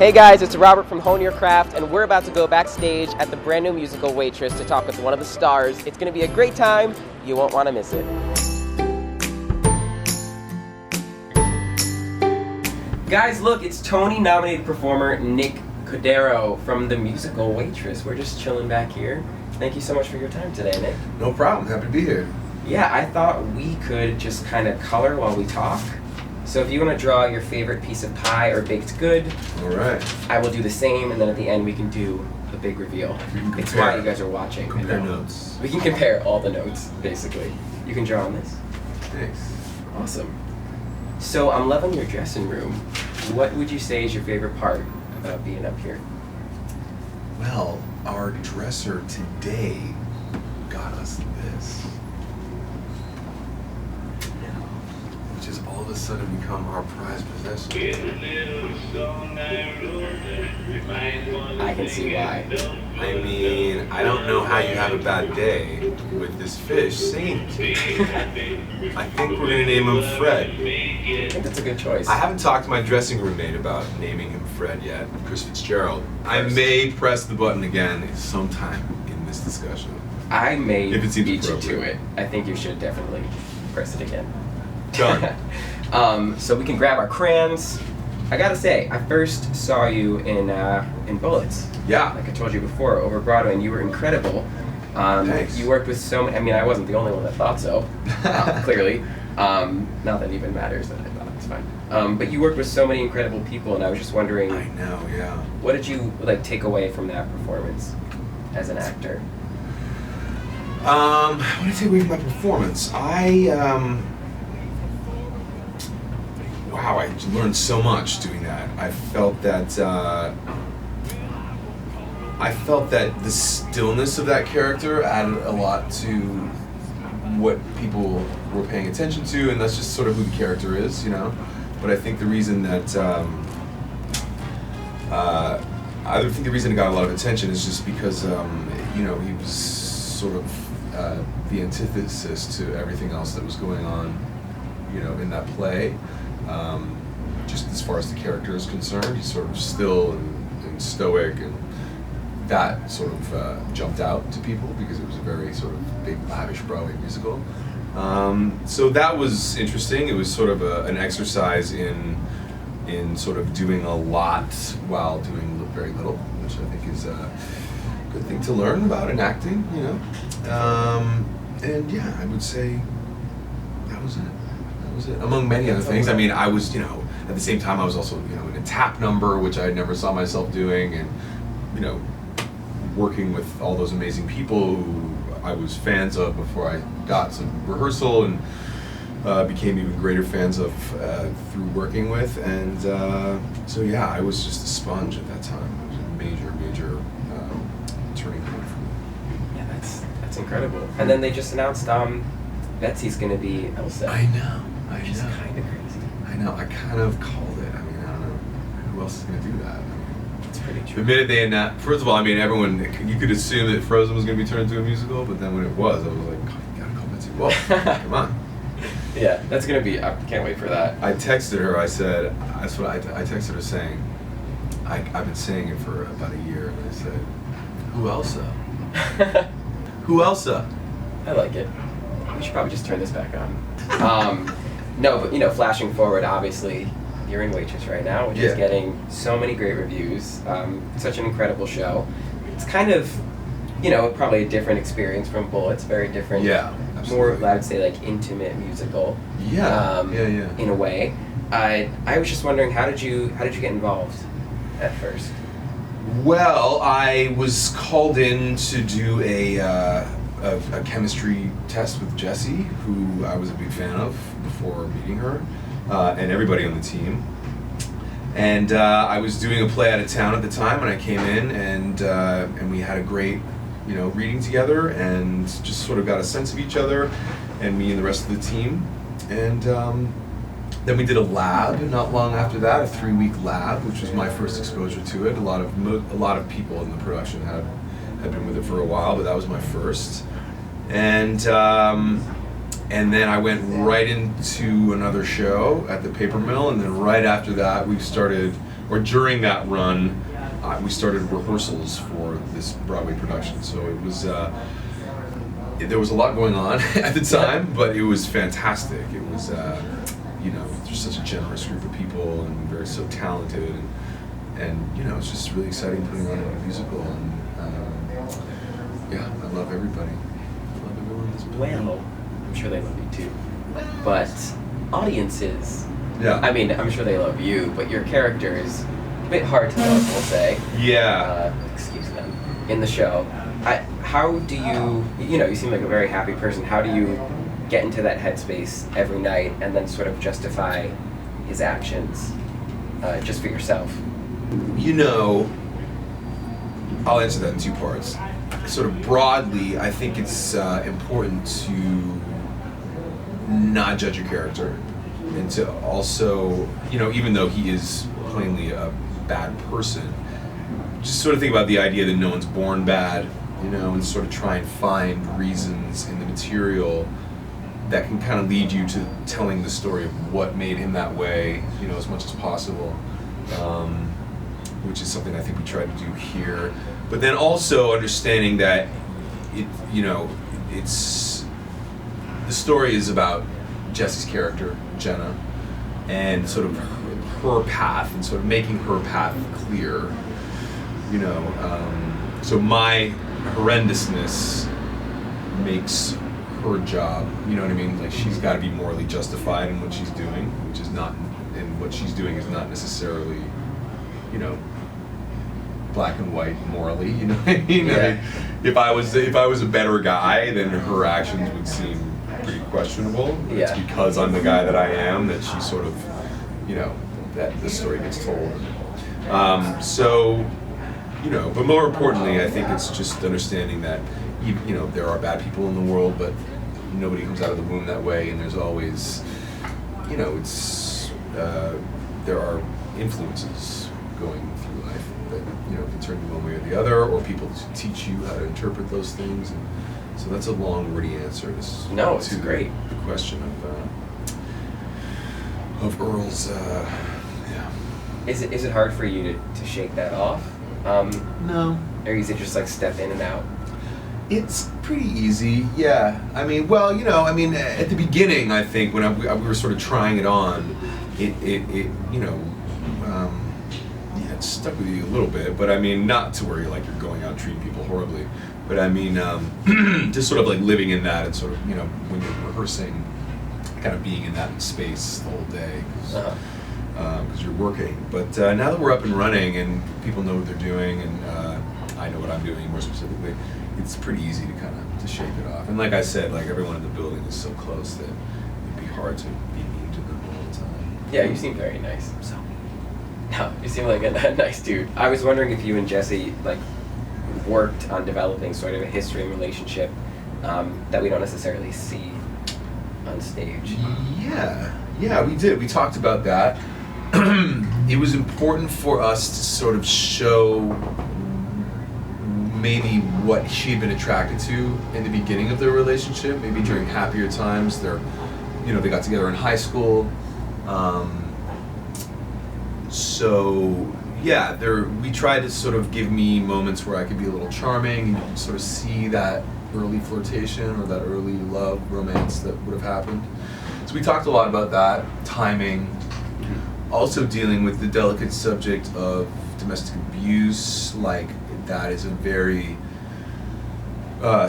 Hey guys, it's Robert from Hone Your Craft, and we're about to go backstage at the brand new musical Waitress to talk with one of the stars. It's going to be a great time. You won't want to miss it. Guys, look, it's Tony-nominated performer Nick Cordero from the musical Waitress. We're just chilling back here. Thank you so much for your time today, Nick. No problem. Happy to be here. Yeah, I thought we could just kind of color while we talk. So if you want to draw your favorite piece of pie or baked good, all right, I will do the same, and then at the end we can do a big reveal. It's why you guys are watching. Compare notes. We can compare all the notes, basically. You can draw on this. Thanks. Awesome. So I'm loving your dressing room. What would you say is your favorite part about being up here? Well, our dresser today got us this. Which has all of a sudden become our prized possession. I can see why. I mean, I don't know how you have a bad day with this fish singing to me. I think we're going to name him Fred. I think that's a good choice. I haven't talked to my dressing room mate about naming him Fred yet, Chris Fitzgerald. I may press the button again sometime in this discussion. I may if it seems beat you appropriate. to it. I think you should definitely press it again. Done. So we can grab our crayons. I gotta say, I first saw you in Bullets. Yeah. Like I told you before, over Broadway, and you were incredible. Thanks. You worked with so many. I mean, I wasn't the only one that thought so. Clearly, not that it even matters that I thought it's fine. But you worked with so many incredible people, and I was just wondering. I know. Yeah. What did you take away from that performance as an actor? What did I take away from my performance? Wow, I learned so much doing that. I felt that the stillness of that character added a lot to what people were paying attention to, and that's just sort of who the character is, you know. But I think the reason that I think the reason it got a lot of attention is just because he was sort of the antithesis to everything else that was going on, in that play. Just as far as the character is concerned, he's sort of still and stoic, and that sort of jumped out to people because it was a very sort of big, lavish Broadway musical. So that was interesting. It was sort of an exercise in sort of doing a lot while doing very little, which I think is a good thing to learn about in acting, and yeah, I would say that was it. Among many other things. I mean, I was, at the same time, I was also, in a tap number, which I never saw myself doing, and, working with all those amazing people who I was fans of before I got to rehearsal, and became even greater fans of through working with, and so yeah, I was just a sponge at that time. It was a major turning point for me. Yeah, that's incredible. And then they just announced Betsy's going to be Elsa. I know. Which is kind of crazy. I know. I kind of called it. I mean, I don't know who else is going to do that. It's pretty true. The minute they announced, first of all, I mean, you could assume that Frozen was going to be turned into a musical, but then when it was, I was like, God, you gotta call Betsy Wolf. Come on. Yeah, that's going to be. I can't wait for that. I texted her. I said, that's what I texted her saying. I've been saying it for about a year, and I said, who Elsa? Who Elsa? I like it. We should probably just turn this back on. No, but flashing forward, obviously, you're in Waitress right now, which is getting so many great reviews. Such an incredible show. It's kind of, probably a different experience from Bullets. Very different. Yeah, absolutely. More, I would say, intimate musical. Yeah. In a way. I was just wondering, how did you get involved at first? Well, I was called in to do a chemistry test with Jessie, who I was a big fan of before meeting her, and everybody on the team. And I was doing a play out of town at the time when I came in, and we had a great, reading together, and just sort of got a sense of each other, and me and the rest of the team. And then we did a lab not long after that, a 3-week lab, which was my first exposure to it. A lot of people in the production had been with it for a while, but that was my first. And then I went right into another show at the Paper Mill, and then right after that we started or during that run, we started rehearsals for this Broadway production. So it was there was a lot going on at the time, but it was fantastic. It was there's such a generous group of people and very so talented, and it's just really exciting putting on a musical. And I love everybody. I love everyone in this movie. Well, I'm sure they love you too. But audiences, yeah. I mean, I'm sure they love you, but your character is a bit hard to love, we'll say. Yeah. Excuse them. In the show, how do you seem like a very happy person. How do you get into that headspace every night and then sort of justify his actions just for yourself? I'll answer that in two parts. Sort of broadly, I think it's important to not judge your character, and to also, even though he is plainly a bad person, just sort of think about the idea that no one's born bad, and sort of try and find reasons in the material that can kind of lead you to telling the story of what made him that way, as much as possible, which is something I think we try to do here. But then also understanding that it's the story is about Jesse's character, Jenna, and sort of her path, and sort of making her path clear. So my horrendousness makes her job, you know what I mean? Like, she's got to be morally justified in what she's doing, which is not, and what she's doing is not necessarily, black and white morally, you know what I mean? Yeah. If I was a better guy, then her actions would seem pretty questionable. Yeah. It's because I'm the guy that I am that she sort of, that the story gets told. But more importantly, I think it's just understanding that, there are bad people in the world, but nobody comes out of the womb that way, and there's always, there are influences going through life that, can turn you one way or the other, or people to teach you how to interpret those things. And so that's a long, wordy answer to great. The question of Earl's, Is it hard for you to shake that off? No. Or is it just like step in and out? It's pretty easy, yeah. At the beginning, I think, when we were sort of trying it on, it stuck with you a little bit, but not to where you're going out treating people horribly, but just sort of like living in that, and sort of, when you're rehearsing, kind of being in that space the whole day, because you're working. But now that we're up and running and people know what they're doing, and I know what I'm doing more specifically, it's pretty easy to kind of shake it off. And like I said, everyone in the building is so close that it'd be hard to be mean to them all the time. Yeah, you seem very nice. So, no, you seem like a nice dude. I was wondering if you and Jesse worked on developing sort of a history and relationship that we don't necessarily see on stage. Yeah, we did. We talked about that. It was important for us to sort of show maybe what she had been attracted to in the beginning of their relationship, maybe during happier times. They got together in high school. We tried to sort of give me moments where I could be a little charming, and you could sort of see that early flirtation or that early love, romance that would have happened. So we talked a lot about that, timing, also dealing with the delicate subject of domestic abuse. That is a very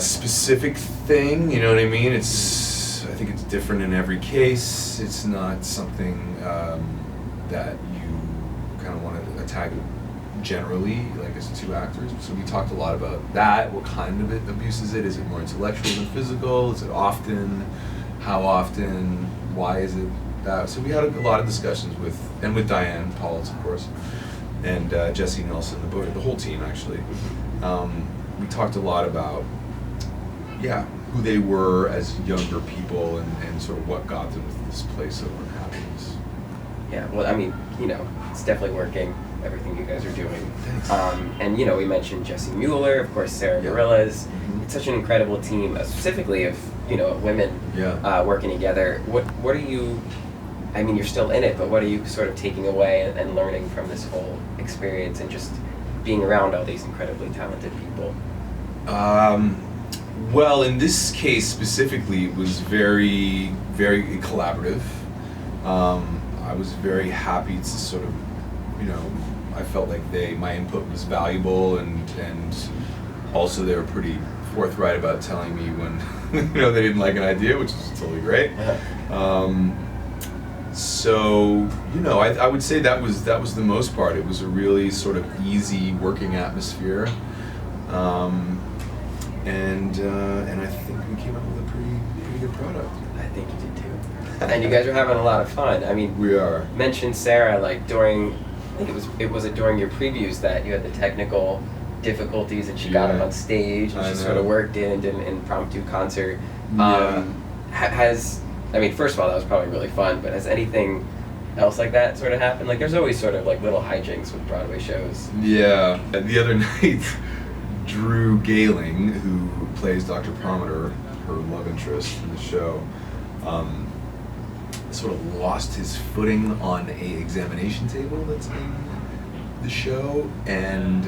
specific thing, you know what I mean? I think it's different in every case. It's not something that you kind of want to attack generally, as two actors. So we talked a lot about that. What kind of abuse is it? Is it more intellectual than physical? Is it often? How often? Why is it that? So we had a lot of discussions with Diane Paulitz, of course, and Jesse Nelson, the whole team, actually. We talked a lot about, who they were as younger people, and sort of what got them to this place of unhappiness. Yeah, well, it's definitely working, everything you guys are doing. Thanks. And, we mentioned Jesse Mueller, of course, Sarah Bareilles. Mm-hmm. It's such an incredible team, specifically of, women working together. What are you I mean, you're still in it, but what are you sort of taking away and learning from this whole experience and just being around all these incredibly talented people? Well, in this case specifically, it was very, very collaborative. I was very happy to sort of, I felt like my input was valuable, and also they were pretty forthright about telling me when they didn't like an idea, which is totally great. So I would say that was the most part. It was a really sort of easy working atmosphere, and I think we came up with a pretty good product. I think you did too. And you guys are having a lot of fun. I mean, we are. Mentioned Sarah, like during, I think it was during your previews that you had the technical difficulties and she got him on stage and she sort of worked in and did an impromptu concert. I mean, first of all, that was probably really fun, but has anything else like that sort of happened? Like, there's always sort of like little hijinks with Broadway shows. Yeah. The other night, Drew Gayling, who plays Dr. Prometer, her love interest in the show, sort of lost his footing on a examination table that's in the show and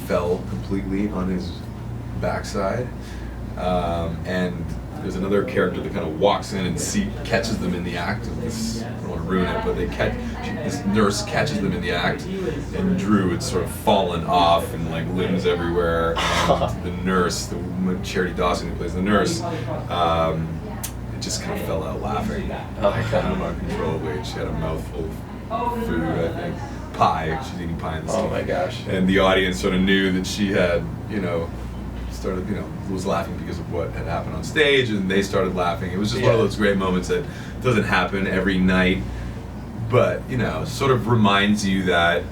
fell completely on his backside. And there's another character that kind of walks in and catches them in the act of this. I don't want to ruin it, but this nurse catches them in the act, and Drew had sort of fallen off and like limbs everywhere. And the nurse, the woman, Charity Dawson, who plays the nurse, just kind of fell out laughing. Kind of uncontrollably. She had a mouthful of food, I think. Pie. She's eating pie in the scene. Oh my gosh. And the audience sort of knew that she had, was laughing because of what had happened on stage, and they started laughing. It was just one of those great moments that doesn't happen every night, but, sort of reminds you that,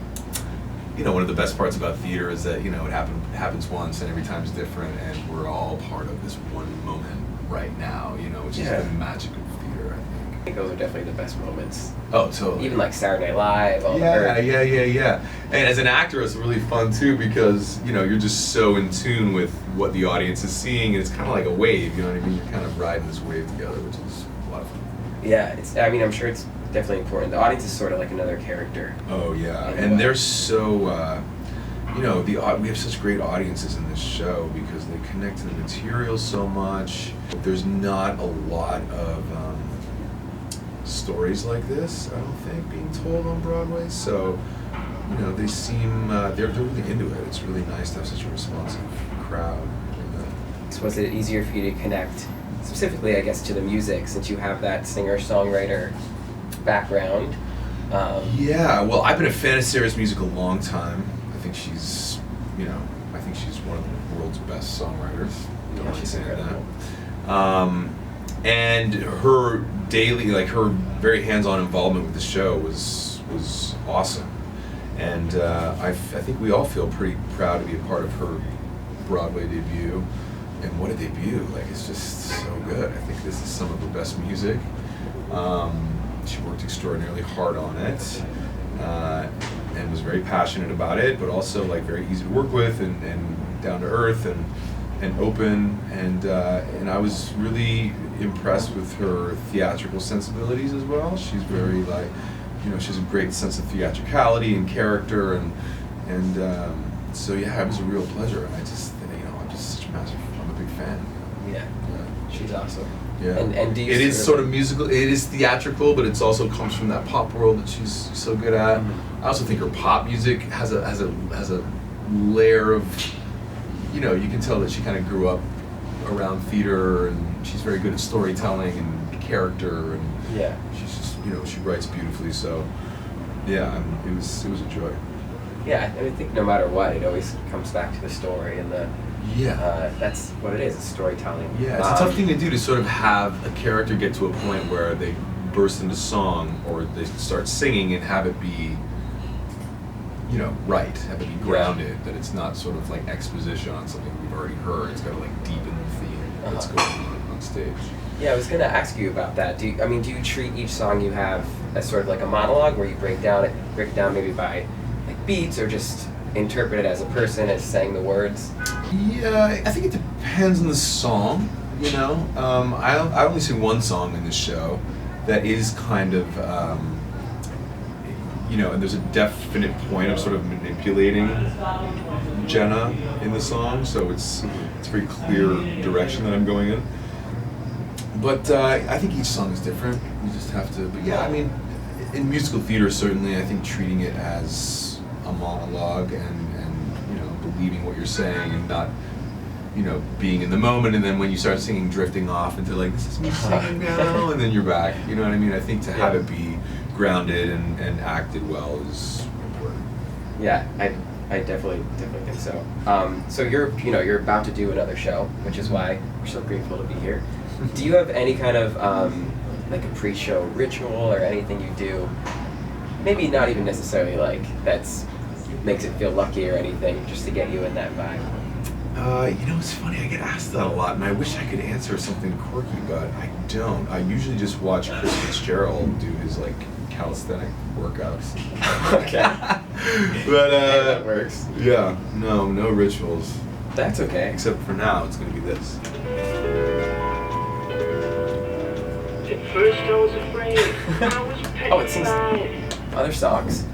one of the best parts about theater is that, it happens once and every time's different, and we're all part of this one moment right now, which is the magic of theater, I think. Those are definitely the best moments. Oh, totally. Even like Saturday Night Live. Yeah. And as an actor, it's really fun too because you're just so in tune with what the audience is seeing, and it's kind of like a wave. You know what I mean? You're kind of riding this wave together, which is a lot of fun. Yeah, I'm sure it's definitely important. The audience is sort of like another character. Oh yeah, and they're so. We have such great audiences in this show because they connect to the material so much. There's not a lot of stories like this, I don't think, being told on Broadway. So, they seem they're really into it. It's really nice to have such a responsive crowd. So was it easier for you to connect, specifically, I guess, to the music, since you have that singer-songwriter background? Yeah. Well, I've been a fan of Sarah's music a long time. I think she's one of the world's best songwriters. Yeah, she's incredible. And her daily, her very hands-on involvement with the show was awesome. And I think we all feel pretty proud to be a part of her Broadway debut. And what a debut! It's just so good. I think this is some of her best music. She worked extraordinarily hard on it. And was very passionate about it, but also very easy to work with and down to earth and open, and I was really impressed with her theatrical sensibilities as well. She's very she has a great sense of theatricality and character, and so yeah, it was a real pleasure, and I'm just such a massive, I'm a big fan. Yeah. She's awesome. Yeah. And do you it is sort of musical, it is theatrical, but it's also comes from that pop world that she's so good at. Mm-hmm. I also think her pop music has a layer of, you can tell that she kind of grew up around theater, and she's very good at storytelling and character, and she's just, she writes beautifully, so yeah, it was a joy. Yeah, I think no matter what, it always comes back to the story and the that's what it is, it's storytelling. Yeah, it's a tough thing to do, to sort of have a character get to a point where they burst into song or they start singing and have it be, right, have it be grounded, that it's not sort of like exposition on something we've already heard. It's got to deepen the theme that's going on stage. Yeah, I was going to ask you about that. Do you treat each song you have as sort of like a monologue where you break it down maybe by beats, or just interpret it as a person as saying the words? Yeah, I think it depends on the song. I only sing one song in this show, that is kind of, and there's a definite point of sort of manipulating Jenna in the song, so it's a very clear direction that I'm going in. But I think each song is different. You just have to, but yeah, I mean, in musical theater, certainly, I think treating it as a monologue and believing what you're saying and not, being in the moment, and then when you start singing, drifting off into like, this is me singing now, and then you're back. You know what I mean? I think to have it be grounded and acted well is important. Yeah, I definitely think so. So you're about to do another show, which is why we're so grateful to be here. Do you have any kind of like a pre-show ritual or anything you do? Maybe not even necessarily like makes it feel lucky or anything, just to get you in that vibe. It's funny, I get asked that a lot, and I wish I could answer something quirky, but I don't. I usually just watch Chris Fitzgerald do his, like, calisthenic workouts. Okay. But, that works. Yeah, no rituals. That's okay. Except for now, it's gonna be this. At first I was afraid. I was Oh, it sings other songs?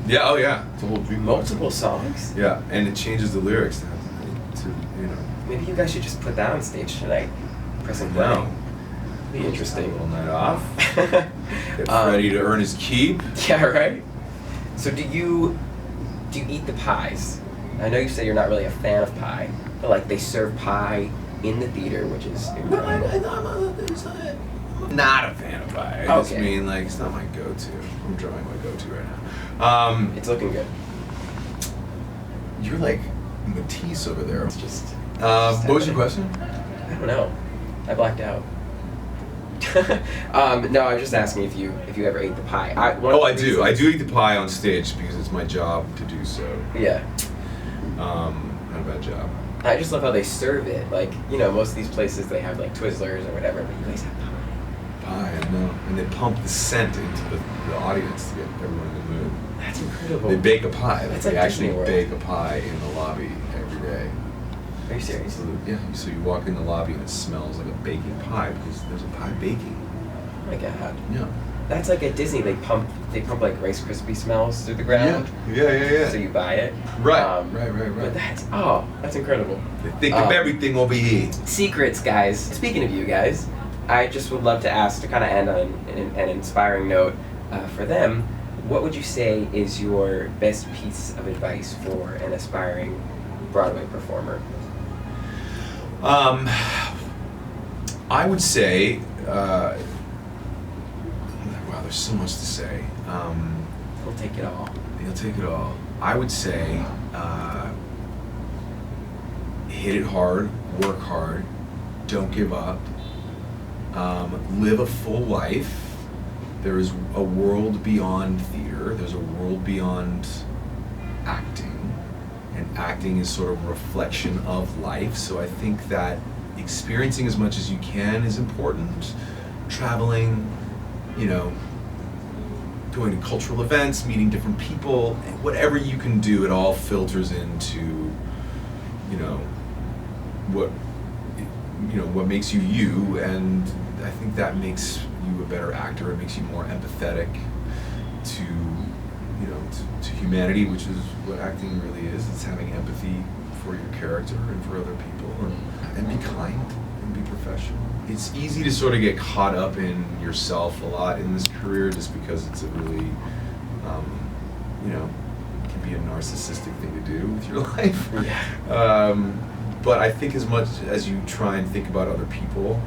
Yeah, oh yeah. It's a whole jukebox. Multiple songs? Yeah, and it changes the lyrics to Maybe you guys should just put that on stage tonight. Press and play. No. Be interesting. A little night off. Get ready to earn his keep. Yeah, right? So do you eat the pies? I know you say you're not really a fan of pie, but like they serve pie in the theater, which is incredible. I'm not a fan of pie. I just mean, like, it's not my go-to. I'm drawing my go-to right now. It's looking good. You're like Matisse over there. It's just what was your question? I don't know. I blacked out. No, I was just asking if you ever ate the pie. I do. I do eat the pie on stage because it's my job to do so. Yeah. Not a bad job. I just love how they serve it. Like, most of these places they have like Twizzlers or whatever, but you guys have pie. Pie, I know. And they pump the scent into the audience to get everyone in the mood. That's incredible. They bake a pie. That's they like actually Disney World. bake a pie in the lobby every day. Are you serious? So you walk in the lobby and it smells like a baking pie because there's a pie baking. Oh my god. Yeah. That's like at Disney. They pump like Rice Krispie smells through the ground. Yeah. So you buy it. Right. But that's incredible. They think of everything over here. Secrets, guys. Speaking of you guys, I just would love to ask, to kind of end on an inspiring note for them. What would you say is your best piece of advice for an aspiring Broadway performer? I would say, wow, there's so much to say. We'll take it all. You'll take it all. I would say, hit it hard, work hard, don't give up, live a full life. There is a world beyond theater. There's a world beyond acting. And acting is sort of a reflection of life. So I think that experiencing as much as you can is important. Traveling, going to cultural events, meeting different people, whatever you can do, it all filters into, what makes you you, and I think that makes you a better actor. It makes you more empathetic to humanity, which is what acting really is. It's having empathy for your character and for other people, and be kind and be professional. It's easy to sort of get caught up in yourself a lot in this career, just because it's a really, can be a narcissistic thing to do with your life. Yeah. But I think as much as you try and think about other people,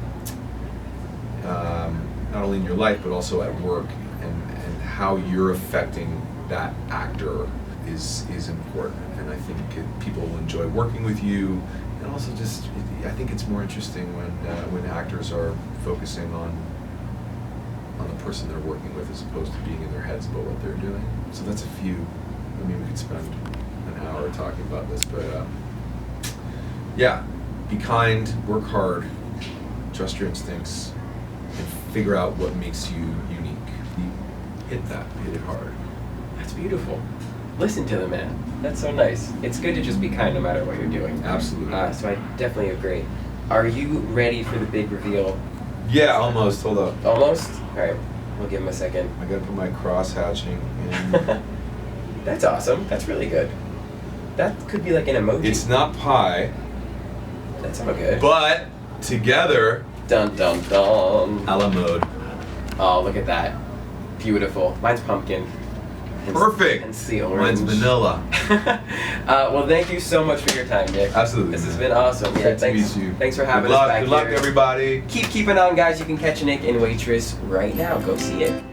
not only in your life but also at work, and how you're affecting that actor is important. And I think people will enjoy working with you, and also just I think it's more interesting when actors are focusing on the person they're working with as opposed to being in their heads about what they're doing. So that's a few. I mean, we could spend an hour talking about this, but yeah, be kind, work hard, trust your instincts, and figure out what makes you unique. Hit it hard. That's beautiful. Listen to the man. That's so nice. It's good to just be kind no matter what you're doing. Absolutely. So I definitely agree. Are you ready for the big reveal Yeah, almost. Hold up. Almost? Alright, we'll give him a second. I gotta put my cross hatching in. That's awesome. That's really good. That could be like an emoji. It's not pie, That's all good. but together, Dun dun dun. a la mode. Oh, look at that. Beautiful. Mine's pumpkin. Perfect. And the orange. Mine's vanilla. Well, thank you so much for your time, Nick. Absolutely. This has man. been awesome. Great Yeah, to thanks. meet you. Thanks for having Good us luck. back Good luck, here. everybody. Keep keeping on, guys. You can catch Nick in Waitress right now. Go see it.